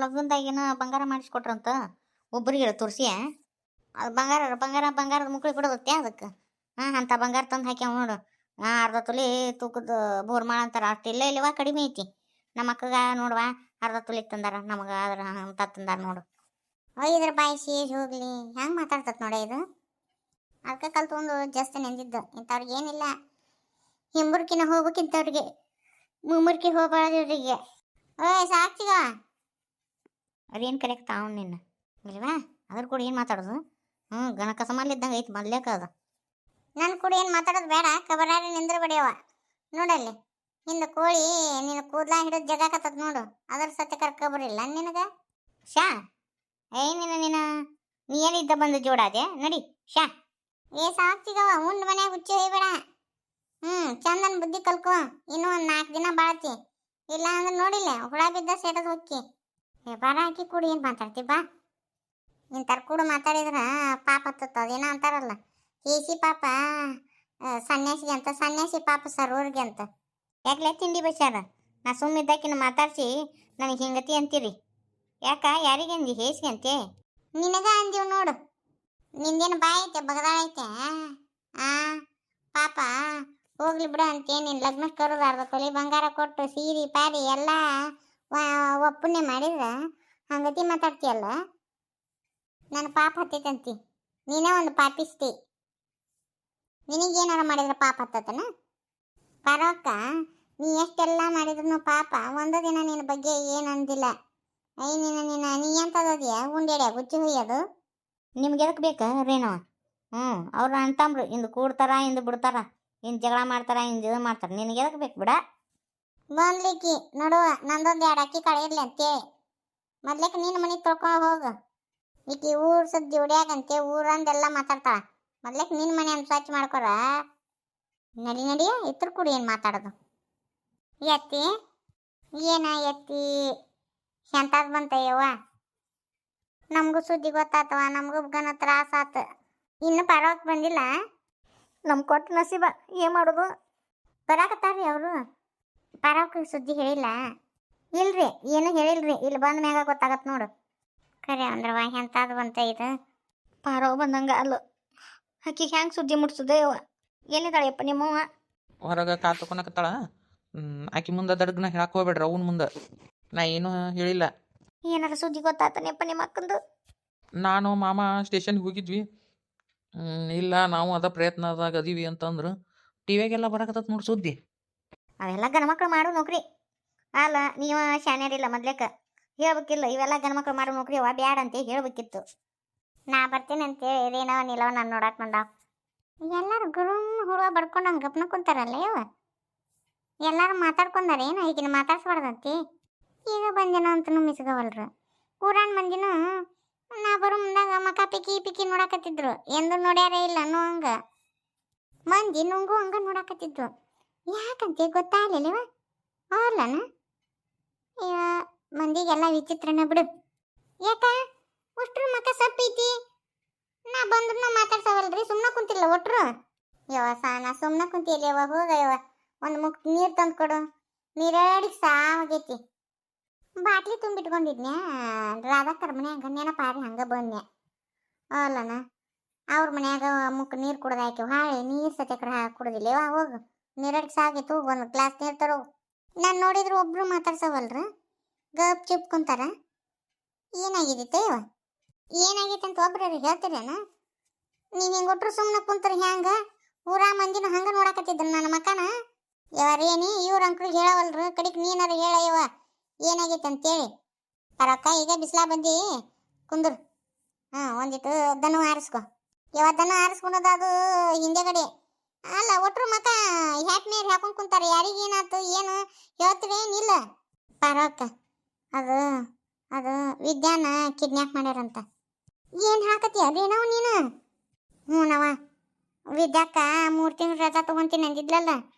ಲಗ್ನದಾಗೇನ ಬಂಗಾರ ಮಾಡಿಸ್ಕೊಟ್ರಂತ ಒಬ್ಬರಿಗೆ ತೋರಿಸಿ ಅದು ಬಂಗಾರದ ಮುಕ್ಳಿ ಬಿಡೋದತ್ತೆ ಅದಕ್ಕೆ. ಅಂಥ ಬಂಗಾರ ತಂದು ಹಾಕ್ಯಾವ ನೋಡು. ಅರ್ಧ ತೊಲೆ ತೂಕದ ಬೋರ್ಮಾಳ ಅಂತಾರ, ಅಷ್ಟು ಇಲ್ಲವಾ ಕಡಿಮೆ ಐತಿ. ನಮ್ಮ ಅಕ್ಕಗ ನೋಡುವ ಅರ್ಧ ತೊಲೆ ತಂದಾರ, ನಮಗೆ ಅದ್ರ ಅಂತ ತಂದಾರ ನೋಡು. ಇದ್ರ ಬಾಯಿ ಸೇಜ್ ಹೋಗ್ಲಿ ಹೆಂಗೆ ಮಾತಾಡ್ತತ್ ನೋಡ ಇದು. ಅದಕ್ಕೆ ಕಲ್ತ್ಕೊಂಡು ಜಾಸ್ತಿ ನೆಂದಿದ್ದು. ಇಂಥವ್ರಿಗೆ ಏನಿಲ್ಲ, ಹಿಂಬುರ್ಕಿನ ಹೋಗ್ಬೇಕಿಂತವ್ರಿಗೆ, ಮುಮ್ಮರ್ಕಿ ಹೋಗ್ಬಾರ್ದಿವ್ರಿಗೆ. ಸಾಕ್ಷಿಗ ಅದೇನು ಕರೆಕ್ಟ್ ಅವ್ನು ನಿನ್ನ ಇಲ್ವಾ? ಅದ್ರ ಕೂಡ ಏನು ಮಾತಾಡೋದು? ಗಣಕ ಸಮಾಲಿದ್ದಂಗೆ ಐತಿ ಮೊದ್ಲೇಕ ಅದು. ನನ್ನ ಕೂಡ ಏನು ಮಾತಾಡೋದು ಬೇಡ, ಕಬರಾರಿ ನಿಂದ್ರ ಬಡಿಯವ. ನೋಡಲ್ಲಿ ಹಿಂದ ಕೋಳಿ ನಿನ್ನ ಕೂದ್ಲ ಹಿಡಿದು ಜಗಾಕತ್ತದ ನೋಡು, ಅದ್ರ ಸತ್ಯ ಕರ್ಕೊಬರಿಲ್ಲ ನಿನಗ. ಶಾ ನೀನ ನೀ ಏನಿದ್ದ ಬಂದು ಜೋಡಾದೆ ನಡಿ ಶಾ. ಸಾಕ್ತಿಗವ ಉಂಡು ಮನ್ಯಾಗ ಹುಚ್ಚಿ ಹೋಯ್ಬೇಡ. ಚಂದನ್ ಬುದ್ಧಿ ಕಲ್ಕೊ, ಇನ್ನೂ ಒಂದು 4 ದಿನ ಬಾಳತಿ. ಇಲ್ಲ ಅಂದ್ರೆ ನೋಡಿಲ್ಲ ಹುಳ ಬಿದ್ದ ಸೇಟದ್ ಹೊಕ್ಕಿ. ಬಾರ ಹಾಕಿ ಕೂಡ ಏನು ಮಾತಾಡ್ತಿ ಬಾ. ಇಂಥರ ಕೂಡ ಮಾತಾಡಿದ್ರ ಪಾಪ ಹತ್ತದ. ಅದೇನೋ ಅಂತಾರಲ್ಲ, ಹೇಸಿ ಪಾಪ ಸನ್ಯಾಸಿಗೆ ಅಂತ, ಸನ್ಯಾಸಿ ಪಾಪ ಸರ್ವರ್ಗೆ ಅಂತ. ಯಾಕಲೇ ತಿಂಡಿ ಬಸ್ಯಾರ? ನಾ ಸುಮ್ಮಿದ್ದಾಕಿನ ಮಾತಾಡ್ಸಿ ನನಗೆ ಹಿಂಗತಿ ಅಂತೀರಿ ಯಾಕ? ಯಾರಿಗೆ ಅಂದಿ ಹೇಸಿಗೆ ಅಂತೆ? ನಿನಗ ಅಂದೀವ್ ನೋಡು. ನಿಂದೇನು ಬಾಯ್ ಐತೆ ಬಗದಾಳೈತೆ? ಪಾಪ ಹೋಗ್ಲಿ ಬಿಡ ಅಂತೆ. ನಿನ್ನ ಲಗ್ನಕ್ಕೆ ಕರೋದು ಅರ್ಧ ತೊಲೆ ಬಂಗಾರ ಕೊಟ್ಟು ಸೀರೆ ಪಾರಿ ಎಲ್ಲ ಒಪ್ಪನ್ನೇ ಮಾಡಿದ್ರ ಹಂಗತಿ ಮಾತಾಡ್ತೀಯಲ್ಲ. ನನ್ನ ಪಾಪ ಹತ್ತೈತಂತಿ, ನೀನೇ ಒಂದು ಪಾಪಿಸ್ತಿ. ನಿನಗೇನಾರ ಮಾಡಿದ್ರೆ ಪಾಪ ಹತ್ತತನ? ಪರವಕ್ಕ ನೀ ಎಷ್ಟೆಲ್ಲ ಮಾಡಿದ್ರು ಪಾಪ ಒಂದು ದಿನ ನಿನ್ನ ಬಗ್ಗೆ ಏನು ಅಂದಿಲ್ಲ. ನೀ ಎಂತದದಿಯ ಉಂಡೇಡ್ಯ ಗುಚ್ಚಿ ಹೊಯ್ಯೋದು. ನಿಮ್ಗೆ ಎದಕ್ಕೆ ಬೇಕಾ ರೇನವ? ಅವ್ರು ಅಂತಂಬ್ರು ಇಂದು ಕೂಡ್ತಾರ ಇಂದು ಬಿಡ್ತಾರ, ಇಂದು ಜಗಳ ಮಾಡ್ತಾರ ಇಂದು ಇದು ಮಾಡ್ತಾರ. ನಿನಗೆ ಎದಕ್ಕೆ ಬೇಕು ಬಿಡ? ಬಂದ್ಲಿಕ್ಕಿ ನೋಡುವ ನಂದೊಂದು 2 ಅಕ್ಕಿ ಕಾಳು ಇರ್ಲಿ ಅಂತೇಳಿ ಮೊದ್ಲೇಕ ನೀನು ಮನೆಗೆ ತೊಳ್ಕೊಂಡು ಹೋಗು. ಈಕಿ ಊರು ಸುದ್ದಿ ಹೊಡ್ಯಾಗಂತೆ ಊರಂದೆಲ್ಲ ಮಾತಾಡ್ತಾಳ. ಮೊದ್ಲೇಕ ನಿನ್ನ ಮನೆ ಅಂತ ಸ್ವಚ್ಛ ಮಾಡ್ಕೊರ. ನಡಿಯ ಇತ್ರ ಕೂಡ ಏನು ಮಾತಾಡೋದು? ಎತ್ತಿ ಏನ ಎತ್ತಿ ಎಂತಾದ್ ಬಂತಯ್ಯವ್ವ. ನಮಗೂ ಸುದ್ದಿ ಗೊತ್ತಾತವ, ನಮಗೂ ಗನ ತ್ರಾಸ ಆತ. ಇನ್ನು ಪರವಾಗಿ ಬಂದಿಲ್ಲ. ನಮ್ ಕೊಟ್ಟು ನಸೀಬ ಏನು ಮಾಡೋದು? ಬರಾಕತ್ತಾರ್ರಿ ಅವರು. ಪರವಾಗಿ ಸುದ್ದಿ ಹೇಳಿಲ್ಲ? ಇಲ್ರಿ ಏನು ಹೇಳಿಲ್ರಿ. ಇಲ್ಲಿ ಬಂದ ಮ್ಯಾಗ ಗೊತ್ತಾಗತ್ ನೋಡು. ಖರೆ ಅಂದ್ರವ ಎಂತಾದ್ ಬಂತ ಇದು? ಪಾರವ್ ಬಂದಂಗ ಅಲ್ಲ. ಆಕಿ ಹ್ಯಾಂಗ ಸುದ್ದಿ ಮುಟ್ಸುದಯ್ಯವ? ಏನಿದಾಳೆಯಪ್ಪ ನಿಮ್ಮವ್ವ? ಹೊರಗೆ ಕಾಲು ತಕೊಳಕತ್ತಾಳ. ಆಕಿ ಮುಂದೆ ದಡ್ಗನ ಹೇಳಕ್ಕೆ ಹೋಗ್ಬೇಡ್ರಿ ಅವನ ಮುಂದೆ. ನಾ ಏನೂ ಹೇಳಿಲ್ಲ. ಏನಾರ ಸುದ್ದಿ ಗೊತ್ತಾತನೆಪ್ಪ ನಿಮ್ಮ ಅಕ್ಕಂದು? ನಾನು ಮಾಮ ಸ್ಟೇಷನ್ಗೆ ಹೋಗಿದ್ವಿ. ಇಲ್ಲ ನಾವು ಅದ ಪ್ರಯತ್ನದಾಗ ಅದೀವಿ ಅಂತಂದ್ರು. ಟಿವಿಯಾಗೆಲ್ಲ ಬರಕತ್ತತ್ ನೋಡಿ ಸುದ್ದಿ. ಅವೆಲ್ಲ ಗಣಮಕ್ಳು ಮಾಡೋ ನೌಕರಿ ಅಲ್ಲ. ನೀವು ಶಾನ್ಯಾರಿಲ್ಲ ಮೊದ್ಲೇಕ ಹೇಳ್ಬೇಕಿಲ್ಲ. ಇವೆಲ್ಲ ಗಣಮಕ್ಳು ಮಾಡೋ ನೌಕರಿ ಅವ, ಬ್ಯಾಡ ಅಂತ ಹೇಳ್ಬೇಕಿತ್ತು. ನಾ ಬರ್ತೀನಿ ಅಂತೇಳಿ ರೇನವ ನಿಲ್ಲವ ನಾನು ನೋಡಕ್ ಬಂದಾವ. ಎಲ್ಲರೂ ಗುರುಮ್ ಹುಳ ಬಡ್ಕೊಂಡು ಹಂಗೆ ಗಪ್ನ ಕುಂತಾರಲ್ಲ ಇವ. ಎಲ್ಲರೂ ಮಾತಾಡ್ಕೊಂಡಾರ ಏನು ಈಗಿನ ಮಾತಾಡ್ಸ್ಬಾರ್ದಂತಿ. ಈಗ ಬಂದೇನೋ ಅಂತನೂ ಮಿಸ್ಗವಲ್ರು. ಊರಾನ್ ಮಂದಿನೂ ನಾ ಬರೋ ಮುಂದಾಗ ಮಕ ಪಿಕ್ಕಿ ನೋಡಾಕತ್ತಿದ್ರು. ಎಂದು ನೋಡ್ಯಾರೇ ಇಲ್ಲ ಅನ್ನೋ ಹಂಗ ಮಂದಿ ನುಂಗು ಹಂಗ ನೋಡಾಕತ್ತಿದ್ರು. ಯಾಕಂತೆ ಗೊತ್ತಾಗ್ಲಿಲ್ಲವ ಅಲ್ಲನ? ಮಂದಿಗೆಲ್ಲ ವಿಚಿತ್ರನ ಬಿಡು. ಯಾಕ ಒಟ್ರು ಮಕ ಸಪ್ಪೈತಿ. ನಾ ಬಂದ್ರು ಮಾತಾಡ್ಸವಲ್ರಿ, ಸುಮ್ಮನೆ ಕುಂತಿಲ್ಲ ಒಟ್ರು. ನಾ ಸುಮ್ಮನೆ ಕುಂತಿಲ್ಲ. ಹೋಗಯ್ಯವ ಒಂದು ಮುಕ್ ನೀರು ತಂದು ಕೊಡು. ನೀರಾಡಿಗೆ ಸಾವಾಗೈತಿ. ಬಾಟ್ಲಿ ತುಂಬಿಟ್ಕೊಂಡಿದ್ನ್ಯಾ ರಾಧಾಕರ್ ಮನ್ಯಾಗ ನೆನಪಾರಿ ಹಂಗ ಬಂದ್ನ್ಯಾ ಅಲ್ಲನ. ಅವ್ರ ಮನ್ಯಾಗ ಮುಕ್ ನೀರು ಕುಡ್ದು ಹಾಕಿ ಹಾಳೆ ನೀರು ಸತ್ಯಕ್ರ ಕುಡ್ದಿಲ್ಲ. ಹೋಗು ನೀರಾಡಿಗೆ ಸಾಗೈತಿ, ಹೋಗು ಒಂದು ಗ್ಲಾಸ್ ನೀರು ತರೋ. ನಾನು ನೋಡಿದ್ರು ಒಬ್ರು ಮಾತಾಡ್ಸವಲ್ರ, ಗಪ್ ಚಿಪ್ ಕುಂತಾರ. ಏನಾಗಿದ್ದಿತ್ತ ಇವ? ಏನಾಗೈತೆ ಅಂತ ಒಬ್ರಿಗೆ ಹೇಳ್ತೀರೇನ? ನೀವು ಹಿಂಗೆ ಒಟ್ರು ಸುಮ್ಮನೆ ಕುಂತಾರೆ ಹ್ಯಾಂಗ? ಊರ ಮಂದಿನ ಹಂಗ ನೋಡಾಕತ್ತಿದ್ರು ನನ್ನ ಮಕನ. ಯಾರೇನಿ ಇವ್ರ ಅಂಕ್ರಿಗೆ ಹೇಳವಲ್ರು, ಕಡಿಗೆ ನೀನಾರ ಹೇಳಯ್ಯವ ಏನಾಗೈತೆ ಅಂತೇಳಿ. ಪರಕ್ಕ ಈಗ ಬಿಸಿಲಾ ಬಂದು ಕುಂದ್ರು. ಒಂದಿಟ್ಟು ದನ ಆರಿಸ್ಕೊ. ದನ ಆರಿಸ್ಕೊಳೋದು ಅದು ಹಿಂದೆಗಡೆ ಅಲ್ಲ. ಒಟ್ರು ಮಕ ಹ್ಯಾಪ್ ನೀರು ಹಾಕೊಂಡು ಕುಂತಾರೆ. ಯಾರಿಗೇನಾಯ್ತು ಏನು ಹೇಳ್ತೀರೇನಿಲ್ಲ? ಪರಕ್ಕ ಅದು ಅದು ವಿದ್ಯಾನ ಕಿಡ್ನ್ಯಾಪ್ ಮಾಡ್ಯಾರಂತ. ಏನು ಹಾಕತ್ತೀಯ ಅದೇನವ ನೀನು? ನವ ವಿದ್ಯಾಕ್ಕ 3 ತಿಂಗಳು ರಜಾ ತೊಗೊಂತೀನಿ ಅಂದಿದ್ಲಲ್ಲ,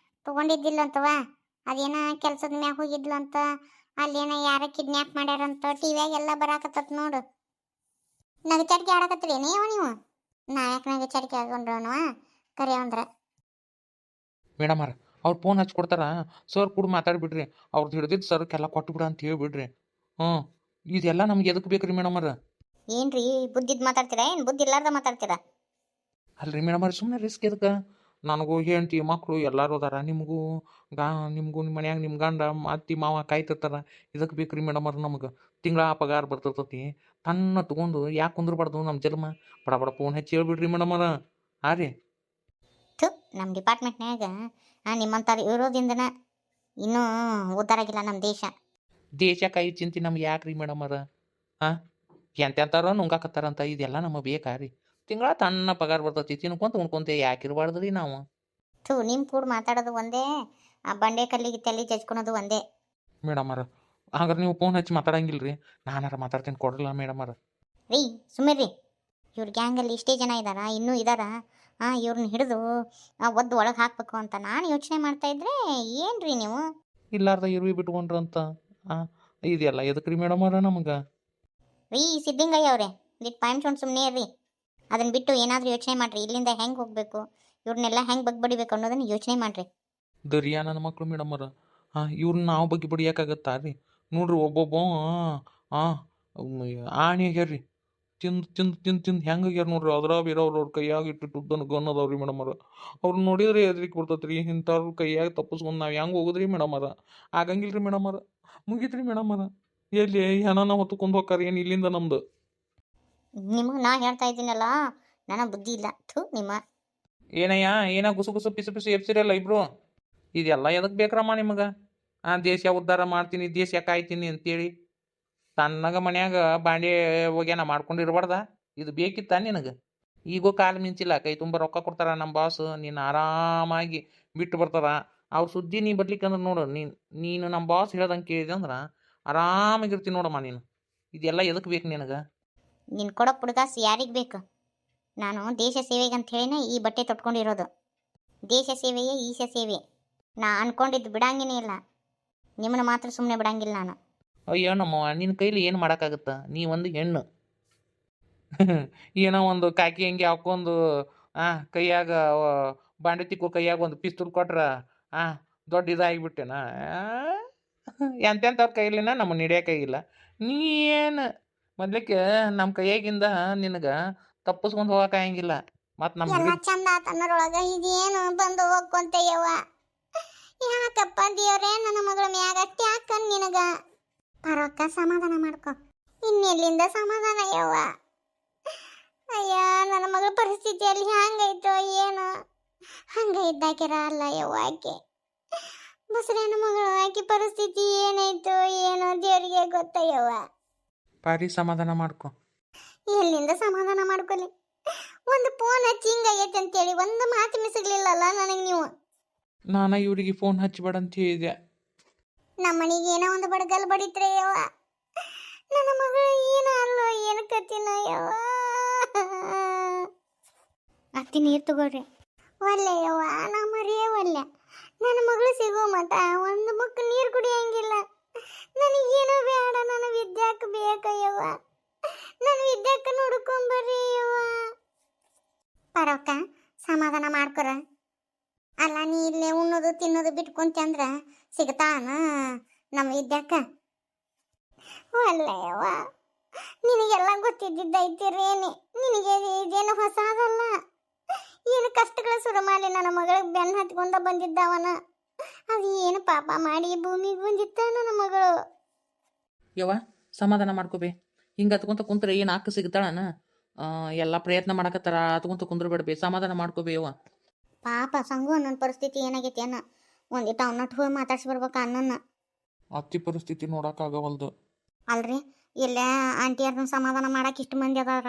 ತೊಗೊಂಡಿದ್ದಿಲ್ಲಂತವ. ಅದೇನ ಕೆಲ್ಸದ ಮ್ಯಾಗ ಹೋಗಿದ್ಲಂತ. ಅಲ್ಲೇನ ಯಾರ ಕಿಡ್ನ್ಯಾಪ್ ಮಾಡ್ಯಾರಂತ ಟಿವಿಯಾಗೆಲ್ಲ ಬರಾಕತ್ತತ್ ನೋಡು. ನಗಚಾಟಿಕೆ ಆಡಕತ್ತೀರಿ ಏನೇವ ನೀವು? ನಾ ಯಾಕೆ ನಗಚಾಟಿಕೆ ಆಗೊಂಡ್ರವನವ ಕರೆ ಅಂದ್ರೆ? ಮೇಡಮರ ಅವ್ರು ಫೋನ್ ಹಚ್ಕೊಡ್ತಾರ, ಸರ್ ಕೂಡ ಮಾತಾಡ್ಬಿಡ್ರಿ. ಅವ್ರದ್ದು ಹಿಡ್ದಿದ್ದು ಸರ್ಕೆಲ್ಲ ಕೊಟ್ಟು ಬಿಡ ಅಂತ ಹೇಳ್ಬಿಡ್ರಿ. ಇದೆಲ್ಲ ನಮ್ಗೆ ಎದಕ್ಕೆ ಬೇಕು ರೀ ಮೇಡಮರ? ಏನ್ರಿ ಬುದ್ಧಿದ್ ಮಾತಾಡ್ತೀರಾ ಏನು ಬುದ್ಧಿ ಇಲ್ಲಾರ್ದ ಮಾತಾಡ್ತೀರಾ? ಅಲ್ರಿ ಮೇಡಮರ ಸುಮ್ಮನೆ ರಿಸ್ಕ್ ಎದಕ್ಕೆ? ನನಗೂ ಹೆಂಡ್ತಿ ಮಕ್ಕಳು ಎಲ್ಲರೂ ಅದಾರ, ನಿಮಗೂ ನಿಮಗೂ ನಿಮ್ಮ ಮನ್ಯಾಗ ನಿಮ್ಮ ಗಂಡ ಅತ್ತಿ ಮಾವ ಕಾಯ್ತಿರ್ತಾರ. ಇದಕ್ಕೆ ಬೇಕು ರೀ ಮೇಡಮರ ನಮಗೆ? ತಿಂಗಳ ಪಗಾರ ಬರ್ತಿರ್ತೈತಿ, ತನ್ನ ತೊಗೊಂಡು ಯಾಕೆ ಕುಂದ್ರಬಾರ್ದು ನಮ್ಮ ಜನ್ಮ? ಬಡ ಬಡ ಫೋನ್ ಹಚ್ಚಿ ಹೇಳ್ಬಿಡ್ರಿ ಮೇಡಮರ. ಹಾಂ ರೀ. ಥು ನಮ್ಮ ಡಿಪಾರ್ಟ್ಮೆಂಟ್ನ್ಯಾಗ ನಿಮ್ಮಂಥವ್ರು ಇರೋದ್ರಿಂದನ ಇನ್ನೂ ಉದ್ಧಾರ ಆಗಿಲ್ಲ ನಮ್ಮ ದೇಶ. ದೇಶ ಕಾಯಿ ಚಿಂತೆ ನಮ್ಗೆ ಯಾಕೆ ರೀ ಮೇಡಮರ? ಹಾಂ, ಎಂತೆಂತಾರೋ ನುಂಗಾಕತ್ತಾರಂತ, ಇದೆಲ್ಲ ನಮಗೆ ಬೇಕಾ ರೀ? ತಿಂಗಳ ತನ್ನ ಪಗಾರ ಬರ್ತೈತಿ, ತಿನ್ಕೊಂತ ಉಣ್ಕೊಂತ ಯಾಕೆ ಇರಬಾರ್ದು ರೀ ನಾವು? ಥು ನಿಮ್ಮ ಕೂಡ ಮಾತಾಡೋದು ಒಂದೇ, ಆ ಬಂಡೆ ಕಲ್ಲಿಗೆ ತಲೆ ಜಜ್ಕೊಳೋದು ಒಂದೇ. ಮೇಡಮರ ಹಂಗಾರೆ ನೀವು ಫೋನ್ ಹಚ್ಚಿ ಮಾತಾಡಂಗಿಲ್ಲ ರೀ? ನಾನಾರ ಮಾತಾಡ್ತೀನಿ ಕೊಡಲ್ಲ ಮೇಡಮರ. ರೀ ಸುಮ್ಮನೆ ಇವ್ರ ಗ್ಯಾಂಗಲ್ಲಿ ಇಷ್ಟೇ ಜನ ಇದ್ದಾರಾ, ಇನ್ನೂ ಇದ್ದಾರಾ? ಇವ್ರನ್ನ ಹಿಡಿದು ಒದ್ದು ಒಳಗೆ ಹಾಕಬೇಕು ಅಂತ ನಾನು ಯೋಚನೆ ಮಾಡ್ತಾ ಇದ್ರೆ ಏನ್ರಿ ನೀವು? ಇಲ್ಲಾರ್ದ ಇರ್ವಿ ಬಿಟ್ಕೊಂಡ್ರಂತ. ಹಾಂ, ಇದೆಲ್ಲ ಎದಕ್ಕೆ ರೀ ಮೇಡಮರ ನಮಗೆ? ರೀ ಸಿದ್ದಿಂಗಯ್ಯ ಅವರೇ, ದಿಟ್ ಪಾಯಿಂಟ್ಸ್ ಒಂದು ಸುಮ್ಮನೆ ರೀ. ಅದನ್ನು ಬಿಟ್ಟು ಏನಾದರೂ ಯೋಚನೆ ಮಾಡಿರಿ, ಇಲ್ಲಿಂದ ಹೆಂಗೆ ಹೋಗಬೇಕು, ಇವ್ರನ್ನೆಲ್ಲ ಹೆಂಗೆ ಬಗ್ಬಡಿಬೇಕು ಅನ್ನೋದನ್ನು ಯೋಚನೆ ಮಾಡಿರಿ. ದರಿಯಾ ನನ್ನ ಮಕ್ಕಳು ಮೇಡಮರ. ಹಾಂ, ಇವ್ರನ್ನ ನಾವು ಬಗ್ಗೆ ಬಡಿಯೋಕ್ಕಾಗತ್ತಾ ರೀ? ನೋಡ್ರಿ ಒಬ್ಬೊಬ್ಬ ಆಣಿ ಆಗ್ಯಾರ ರೀ, ತಿಂದು ತಿಂದು ತಿಂದು ತಿಂದು ಹೆಂಗೆ ಆಗ್ಯಾರ ನೋಡ್ರಿ. ಅದ್ರಾಗ ಇರೋರು ಅವ್ರ ಕೈಯಾಗ ಇಟ್ಟು ಉದ್ದನ ಗನ್ ಅದಾವ್ರಿ ಮೇಡಮರ. ಅವ್ರನ್ನ ನೋಡಿದ್ರೆ ಎದ್ರಿಗೆ ಬರ್ತೈತೆ ರೀ. ಇಂಥವ್ರ ಕೈಯಾಗ ತಪ್ಪಿಸ್ಕೊಂಡು ನಾವು ಹೆಂಗೆ ಹೋಗೋದ್ರಿ ಮೇಡಮರ? ಆಗಂಗಿಲ್ಲ ರೀ ಮೇಡಮರ. ಮುಗೀತ್ರಿ ಮೇಡಮರ. ಎಲ್ಲಿ ಹೆಣನ ಹೊತ್ಕೊಂಡು ಹೋಗ್ತಾರೆ ಏನು ಇಲ್ಲಿಂದ ನಮ್ದು? ನಿಮಗೆ ನಾ ಹೇಳ್ತಾ ಇದ್ದೀನಲ್ಲ, ನನಗೆ ಬುದ್ಧಿ ಇಲ್ಲ. ಥು ನಿಮ್ಮ ಏನಯ್ಯ ಏನ ಗುಸು ಗುಸು ಪಿಸು ಪಿಸು ಎಪ್ಸಿರಲ್ಲ ಇಬ್ರು? ಇದೆಲ್ಲ ಎದಕ್ಕೆ ಬೇಕ್ರಮ್ಮ ನಿಮಗೆ? ದೇಶ ಉದ್ಧಾರ ಮಾಡ್ತೀನಿ, ದೇಶ ಕಾಯ್ತೀನಿ ಅಂತೇಳಿ ತನ್ನಗ ಮನ್ಯಾಗ ಬಾಂಡೆ ಒಗ್ಯಾನ ಮಾಡ್ಕೊಂಡು ಇರಬಾರ್ದ? ಇದು ಬೇಕಿತ್ತ ನಿನಗೆ? ಈಗೂ ಕಾಲು ಮಿಂಚಿಲ್ಲ, ಕೈ ತುಂಬ ರೊಕ್ಕ ಕೊಡ್ತಾರ ನಮ್ಮ ಬಾಸ್, ನೀನು ಆರಾಮಾಗಿ ಬಿಟ್ಟು ಬರ್ತಾರ. ಅವ್ರ ಸುದ್ದಿ ನೀ ಬರ್ಲಿಕ್ಕಂದ್ರೆ ನೋಡು, ನೀನು ನಮ್ಮ ಬಾಸ್ ಹೇಳ್ದಂಗೆ ಕೇಳಿದೆ ಅಂದ್ರೆ ಆರಾಮಾಗಿರ್ತೀನಿ ನೋಡಮ್ಮ ನೀನು. ಇದೆಲ್ಲ ಎದಕ್ಕೆ ಬೇಕು ನಿನಗೆ? ನೀನು ಕೊಡೋ ಪುಡ್ಗಾಸ್ ಯಾರಿಗೆ ಬೇಕು? ನಾನು ದೇಶ ಸೇವೆಗೆ ಅಂತ ಹೇಳಿನೇ ಈ ಬಟ್ಟೆ ತೊಟ್ಕೊಂಡಿರೋದು. ದೇಶ ಸೇವೆಯೇ ಈಶ ಸೇವೆ. ನಾ ಅನ್ಕೊಂಡಿದ್ದು ಬಿಡಂಗೇನೇ ಇಲ್ಲ, ನಿಮ್ಮನ್ನ ಮಾತ್ರ ಸುಮ್ಮನೆ ಬಿಡಂಗಿಲ್ಲ ನಾನು. ಅಯ್ಯೋ ನಮ್ಮವ್ವ, ನಿನ್ನ ಕೈಲಿ ಏನು ಮಾಡೋಕ್ಕಾಗತ್ತ? ನೀ ಒಂದು ಹೆಣ್ಣು. ಏನೋ ಒಂದು ಕಾಕಿ ಹಂಗೆ ಹಾಕೊಂಡು ಕೈಯಾಗ ಬಾಂಡೆ ತಿಕ್ಕೋ ಕೈಯಾಗ ಒಂದು ಪಿಸ್ತೂಲ್ ಕೊಟ್ರ ದೊಡ್ಡ ಇದಾಗಿಬಿಟ್ಟೆನಾ? ಎಂತೆಂಥವ್ರ ಕೈಲಿನ ನಮ್ಮ ಹಿಡಿಯೋಕ್ಕಾಗಿಲ್ಲ. ನೀ ಏನು ಮೊದ್ಲಿಕ್ಕೆ ನಮ್ಮ ಕೈಯಾಗಿಂದ ನಿನಗೆ ತಪ್ಪಿಸ್ಕೊಂಡು ಹೋಗೋಕ್ಕಾಗಂಗಿಲ್ಲ. ಮತ್ತು ನಮ್ಮ ಎಲ್ಲ ಚಂದ ಆತನ್ನರೊಳಗ ಇದೇನು ಬಂದು ಹೋಗ್ಕೊಂತೆಯವ್ವ? ಯಾಕಪ್ಪ ದೇವ್ರೇ, ನನ್ನ ಮಗಳ ಮ್ಯಾಗ ಅಷ್ಟೇ ಹಾಕನ್ ನಿನಗ? ಪರಕ್ಕ ಸಮಾಧಾನ ಮಾಡ್ಕೊ. ಇನ್ನೆಲ್ಲಿಂದ ಸಮಾಧಾನ ಯವ್ವ? ಅಯ್ಯ, ನನ್ನ ಮಗಳ ಪರಿಸ್ಥಿತಿಯಲ್ಲಿ ಹ್ಯಾಂಗೈತೋ ಏನು? ಹಂಗ ಇದ್ದಾಕಿರ ಅಲ್ಲ ಯವ್ವ ಆಕೆ. ಬಸರೇನ ಮಗಳು ಆಕೆ ಪರಿಸ್ಥಿತಿ ಏನೈತೋ ಏನೋ ದೇವ್ರಿಗೆ ಗೊತ್ತಯ್ಯವ್ವ. ಪಾರಿ ಸಮಾಧಾನ ಮಾಡ್ಕೊ. ಎಲ್ಲಿಂದ ಸಮಾಧಾನ ಮಾಡ್ಕೊಲಿ? ಒಂದು ಫೋನ್ ಹಚ್ಚಿ ಹಿಂಗೈತೆ ಅಂತೇಳಿ ಒಂದು ಮಾತು ಮಿಸಗ್ಲಿಲ್ಲಲ್ಲ ನನಗೆ ನೀವು. ನಾನು ಇವರಿಗೆ ಫೋನ್ ಹಚ್ಚಬೇಡ ಅಂತ ಹೇಳಿದೆ. ನಮ್ಮನಿಗೆ ಏನೋ ಒಂದು ಬಡಗಲ್ ಬಡಿತ್ರೆ ಯವ್ವ. ನನ್ನ ಮಗಳು ಏನೋ ಅಲ್ಲೋ ಏನು ಕತ್ತಿನ ಯವ್ವ. ಅತ್ತಿ ನೀರು ತಗೋರಿ. ಒಲ್ಲೆ ಯವ್ವ, ನಾ ಮರಿಯೇ ಒಲ್ಲೆ. ನನ್ನ ಮಗಳು ಸಿಗೋ ಮಟ ಒಂದು ಮುಕ್ಕ ನೀರು ಕುಡಿಯಂಗಿಲ್ಲ. ನನಗೇನೋ ಬೇಡ, ನನ್ನ ವಿದ್ಯಾಕ ಬೇಕಯ್ಯವ್ವ. ನನ್ನ ವಿದ್ಯಾಕ ನೋಡ್ಕೊಂಬರ್ರಿ ಯವ್ವ. ಪರಕ್ಕ ಸಮಾಧಾನ ಮಾಡ್ಕೊರ. ಅಲ್ಲ, ನೀ ಇಲ್ಲೇ ಉಣ್ಣೋದು ತಿನ್ನೋದು ಬಿಟ್ಕೊಂತಂದ್ರ ಸಿಗ್ತಾನ ನಮ್ಮ ವಿದ್ಯಾಕ? ಒಳ್ಳೆಯವ್ವ, ನಿನಗೆಲ್ಲ ಗೊತ್ತಿದ್ದಿದ್ದೈತಿರೇನೆ. ನಿನಗೆ ಇದೇನು ಹೊಸ ಅದಲ್ಲ. ಏನು ಕಷ್ಟಗಳ ಸುರುಮಾಲಿ ನನ್ನ ಮಗಳಿಗೆ ಬೆನ್ನು ಹತ್ಕೊಂಡ ಬಂದಿದ್ದವನ. ಅದು ಏನು ಪಾಪ ಮಾಡಿ ಭೂಮಿಗೆ ಬಂದಿತ್ತ ನನ್ನ ಮಗಳು. ಯವ್ವ ಸಮಾಧಾನ ಮಾಡ್ಕೋಬೇ. ಹಿಂಗೆ ಹತ್ಕೊಂತ ಕುಂತ್ರೆ ಏನು ಹಾಕ ಸಿಗ್ತಾಳನ? ಎಲ್ಲ ಪ್ರಯತ್ನ ಮಾಡಕತ್ತಾರ, ಹತ್ಕೊಂತ ಕುಂದ್ರಬೇಡ್ಬೇ, ಸಮಾಧಾನ ಮಾಡ್ಕೋಬೇ ಯವ್ವ. ಪಾಪ ಸಂಗು ನನ್ನ ಪರಿಸ್ಥಿತಿ ಏನಾಗೈತಿ ಅನ್ನ ಒಂದಿಟ್ಟು ಅವನಟ್ಟು ಹೋಗಿ ಮಾತಾಡ್ಸಿ ಬರ್ಬೇಕ ಅನ್ನನ್ನ. ಅತ್ತಿ ಪರಿಸ್ಥಿತಿ ನೋಡೋಕ್ಕಾಗವಲ್ದು. ಅಲ್ರಿ, ಇಲ್ಲೇ ಆಂಟಿಯರ್ನ ಸಮಾಧಾನ ಮಾಡಕ್ಕೆ ಇಷ್ಟು ಮಂದಿ ಅದಾರ.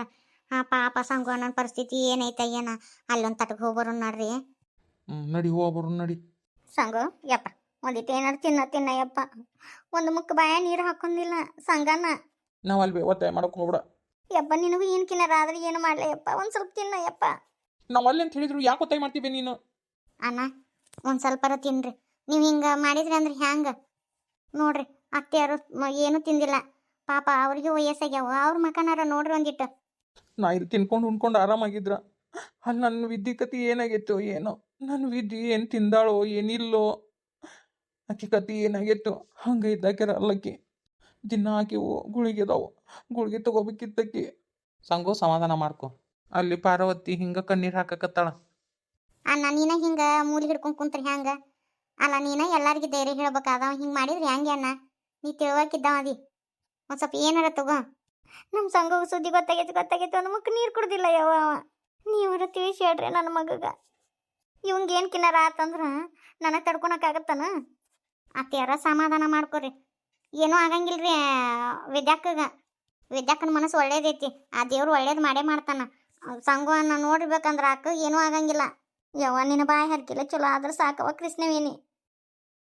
ಪಾಪ ಸಂಗು ನನ್ನ ಪರಿಸ್ಥಿತಿ ಏನೈತ ಏನ ಅಲ್ಲೊಂದು ತಟಕ್ಕೆ ಹೋಗ್ಬರು ನೋಡ್ರಿ. ನಡಿ ಹೋಗ್ಬರು ನಡಿ. ಸಂಗು ಯಪ್ಪ, ಒಂದಿಟ್ಟು ಏನಾರು ತಿನ್ನ ಯಪ್ಪ. ಒಂದು ಮುಕ್ಕ ಬಾಯ ನೀರು ಹಾಕೊಂಡಿಲ್ಲ ಸಂಗನ. ನಾವು ಅಲ್ಲಿ ಒತ್ತಾಯ ಮಾಡಕ್ಕೆ ಹೋಗ್ಬೇಡ ಯಪ್ಪ. ನಿನಗೂ ಏನು ಕಿನ್ನರ ಆದ್ರೆ ಏನು ಮಾಡಲ ಯಪ್ಪ, ಒಂದು ಸ್ವಲ್ಪ ತಿನ್ನ ಯಪ್ಪ. ನಾವು ಅಲ್ಲಿ ಅಂತ ಹೇಳಿದ್ರು ಯಾಕೆ ಒತ್ತಾಯ ಮಾಡ್ತೀವಿ ನೀನು? ಅಣ್ಣ ಒಂದು ಸ್ವಲ್ಪರ ತಿನ್ರಿ. ನೀವು ಹಿಂಗೆ ಮಾಡಿದ್ರಿ ಅಂದ್ರೆ ಹ್ಯಾಂಗ ನೋಡ್ರಿ. ಅತ್ತೆಯರು ಏನೂ ತಿಂದಿಲ್ಲ ಪಾಪ, ಅವ್ರಿಗೆ ವಯಸ್ಸಾಗ್ಯಾವ. ಅವ್ರ ಮಕನಾರ ನೋಡ್ರಿ ಒಂದಿಟ್ಟು. ನಾ ಇದು ತಿನ್ಕೊಂಡು ಉಣ್ಕೊಂಡು ಆರಾಮಾಗಿದ್ರ ಅಲ್ಲಿ ನನ್ನ ವಿದ್ಯೆ ಕತಿ ಏನಾಗೈತೋ ಏನೋ. ನನ್ನ ವಿದ್ಯೆ ಏನು ತಿಂದಾಳೋ ಏನಿಲ್ಲೋ, ಆಕೆ ಕತಿ ಏನಾಗೈತೋ. ಹಂಗೆ ಇದ್ದಾಕ್ಯಾರ ಅಲ್ಲಕ್ಕಿ. ದಿನ ಹಾಕಿವು ಗುಳಿಗೆ ಅದಾವು ಗುಳಿಗೆ ತಗೋಬೇಕಿತ್ತಕ್ಕಿ. ಸಂಗು ಸಮಾಧಾನ ಮಾಡ್ಕೊ. ಅಲ್ಲಿ ಪಾರ್ವತಿ ಹಿಂಗ ಕಣ್ಣೀರು ಹಾಕಕತ್ತಾಳ. ಅಣ್ಣ ನೀನ ಹಿಂಗೆ ಮೂಲಿ ಹಿಡ್ಕೊಂಡು ಕುಂತ್ರಿ ಹ್ಯಾಂಗ? ಅಲ್ಲ ನೀನ ಎಲ್ಲಾರ್ಗಿ ಧೈರ್ಯ ಹೇಳ್ಬೇಕಾದವ ಹಿಂಗೆ ಮಾಡಿದ್ರೆ ಹೆಂಗೆ ಅಣ್ಣ? ನೀ ತಿಳ್ವಾಗಿದ್ದವ ಅದಿ. ಒಂದು ಸ್ವಲ್ಪ ಏನಾರ ತಗೋ. ನಮ್ಮ ಸಂಘ ಸುದ್ದಿ ಗೊತ್ತಾಗೈತಿ ನಮಗೆ ನೀರು ಕುಡ್ದಿಲ್ಲ ಯಾವ ನೀವರ ತಿಳಿಸಿ ಹೇಳ್ರಿ ನನ್ನ ಮಗಗ. ಇವಂಗೆ ಏನು ಕಿನ್ನಾರ ಆತಂದ್ರೆ ನನಗೆ ತಡ್ಕೊಳಕ್ಕಾಗತ್ತನ? ಅತ್ಯಾರ ಸಮಾಧಾನ ಮಾಡ್ಕೊರಿ. ಏನೂ ಆಗಂಗಿಲ್ರಿ ವಿದ್ಯಾಕ್ಕನ ಮನಸ್ಸು ಒಳ್ಳೇದೈತಿ. ಆ ದೇವ್ರು ಒಳ್ಳೇದು ಮಾಡೇ ಮಾಡ್ತಾನ. ಸಂಘವನ್ನ ನೋಡಿರ್ಬೇಕಂದ್ರೆ ಏನೂ ಆಗಂಗಿಲ್ಲ. ಯವ್ವ ನಿನ್ನ ಬಾಯಿ ಹರ್ಕಿಲ್ಲ ಚಲೋ ಆದ್ರೆ ಸಾಕವ ಕೃಷ್ಣವೇನಿ.